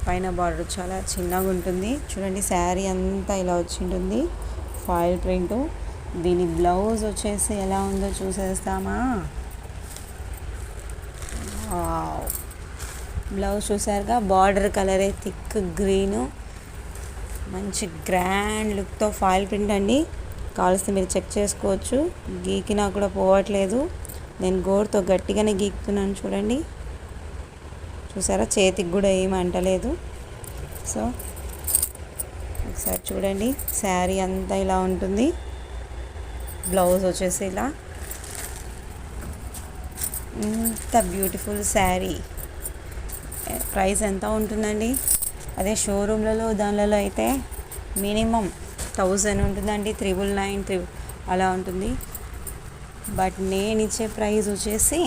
పైన బార్డర్ చాలా చిన్నగా ఉంటుంది. చూడండి శారీ అంతా ఇలా వచ్చి ఉంటుంది, ఫాయిల్ ప్రింట్. దీని బ్లౌజ్ వచ్చేసి ఎలా ఉందో చూసేస్తామా. బ్లౌజ్ చూసారుగా, బార్డర్ కలరే థిక్ గ్రీను, మంచి గ్రాండ్ లుక్తో ఫాయిల్ ప్రింట్ అండి. కావాల్సి మీరు చెక్ చేసుకోవచ్చు. గీకినా కూడా పోవట్లేదు. నేను గోరుతో గట్టిగానే గీకుతున్నాను చూడండి. చూసారా, చేతికి కూడా ఏమి అంటలేదు. సో ఒకసారి చూడండి, శారీ అంతా ఇలా ఉంటుంది. బ్లౌజ్ వచ్చేసి ఇలా. ఇంత బ్యూటిఫుల్ శారీ ప్రైస్ ఎంత ఉంటుందండి? అదే షోరూమ్లలో దానిలలో అయితే మినిమం 1000 ఉంటుందండి, 999 అలా ఉంటుంది. బట్ నేను ఇచ్చే ప్రైస్ వచ్చేసి